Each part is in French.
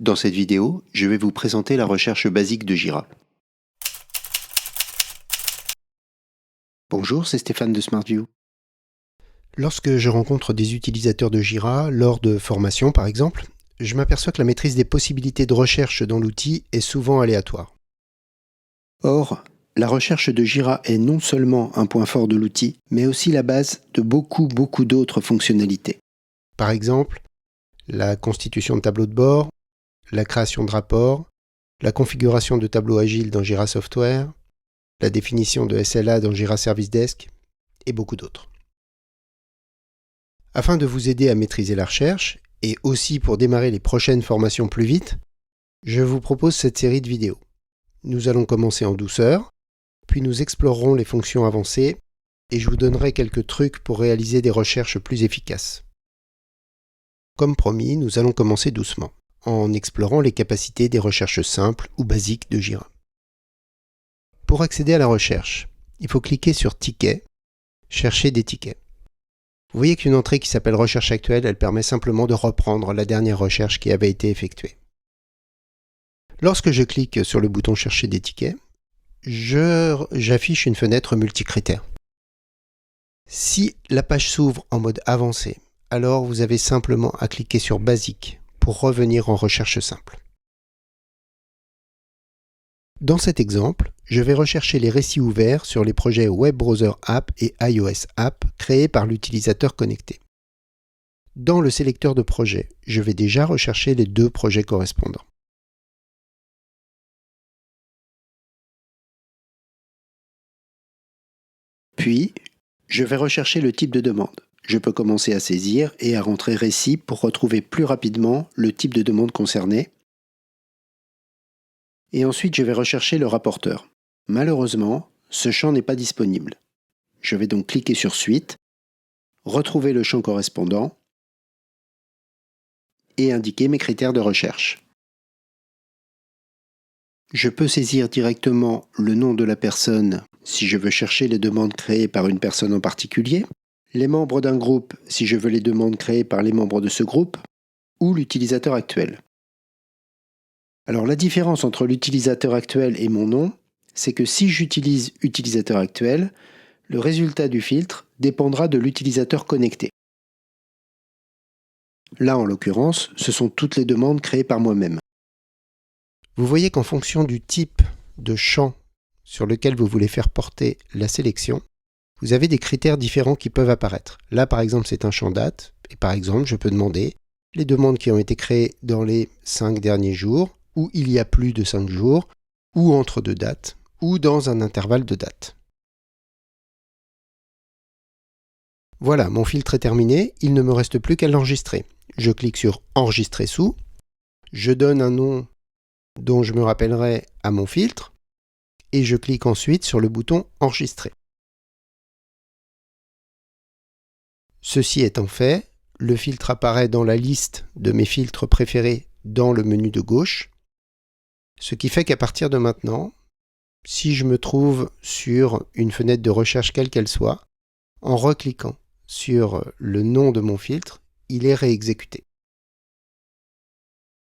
Dans cette vidéo, je vais vous présenter la recherche basique de Jira. Bonjour, c'est Stéphane de SmartView. Lorsque je rencontre des utilisateurs de Jira, lors de formations par exemple, je m'aperçois que la maîtrise des possibilités de recherche dans l'outil est souvent aléatoire. Or, la recherche de Jira est non seulement un point fort de l'outil, mais aussi la base de beaucoup d'autres fonctionnalités. Par exemple, la constitution de tableaux de bord, la création de rapports, la configuration de tableaux agiles dans Jira Software, la définition de SLA dans Jira Service Desk, et beaucoup d'autres. Afin de vous aider à maîtriser la recherche, et aussi pour démarrer les prochaines formations plus vite, je vous propose cette série de vidéos. Nous allons commencer en douceur, puis nous explorerons les fonctions avancées, et je vous donnerai quelques trucs pour réaliser des recherches plus efficaces. Comme promis, nous allons commencer doucement, en explorant les capacités des recherches simples ou basiques de Jira. Pour accéder à la recherche, il faut cliquer sur « Tickets »,« Chercher des tickets ». Vous voyez qu'une entrée qui s'appelle « Recherche actuelle », elle permet simplement de reprendre la dernière recherche qui avait été effectuée. Lorsque je clique sur le bouton « Chercher des tickets », j'affiche une fenêtre multicritères. Si la page s'ouvre en mode avancé, alors vous avez simplement à cliquer sur « Basique » pour revenir en recherche simple. Dans cet exemple, je vais rechercher les récits ouverts sur les projets Web Browser App et iOS App créés par l'utilisateur connecté. Dans le sélecteur de projet, je vais déjà rechercher les deux projets correspondants. Puis, je vais rechercher le type de demande. Je peux commencer à saisir et à rentrer récit pour retrouver plus rapidement le type de demande concerné. Et ensuite, je vais rechercher le rapporteur. Malheureusement, ce champ n'est pas disponible. Je vais donc cliquer sur Suite, retrouver le champ correspondant et indiquer mes critères de recherche. Je peux saisir directement le nom de la personne si je veux chercher les demandes créées par une personne en particulier, les membres d'un groupe si je veux les demandes créées par les membres de ce groupe, ou l'utilisateur actuel. Alors la différence entre l'utilisateur actuel et mon nom, c'est que si j'utilise utilisateur actuel, le résultat du filtre dépendra de l'utilisateur connecté. Là, en l'occurrence, ce sont toutes les demandes créées par moi-même. Vous voyez qu'en fonction du type de champ sur lequel vous voulez faire porter la sélection, vous avez des critères différents qui peuvent apparaître. Là, par exemple, c'est un champ date, et par exemple, je peux demander les demandes qui ont été créées dans les 5 derniers jours, ou il y a plus de 5 jours, ou entre deux dates, ou dans un intervalle de dates. Voilà, mon filtre est terminé, il ne me reste plus qu'à l'enregistrer. Je clique sur « Enregistrer sous », je donne un nom dont je me rappellerai à mon filtre, et je clique ensuite sur le bouton « Enregistrer ». Ceci étant fait, le filtre apparaît dans la liste de mes filtres préférés dans le menu de gauche, ce qui fait qu'à partir de maintenant, si je me trouve sur une fenêtre de recherche quelle qu'elle soit, en recliquant sur le nom de mon filtre, il est réexécuté.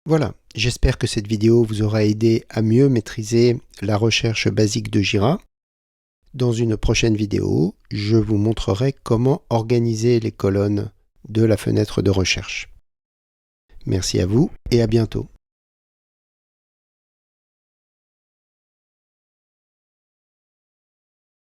Voilà, j'espère que cette vidéo vous aura aidé à mieux maîtriser la recherche basique de Jira. Dans une prochaine vidéo, je vous montrerai comment organiser les colonnes de la fenêtre de recherche. Merci à vous et à bientôt.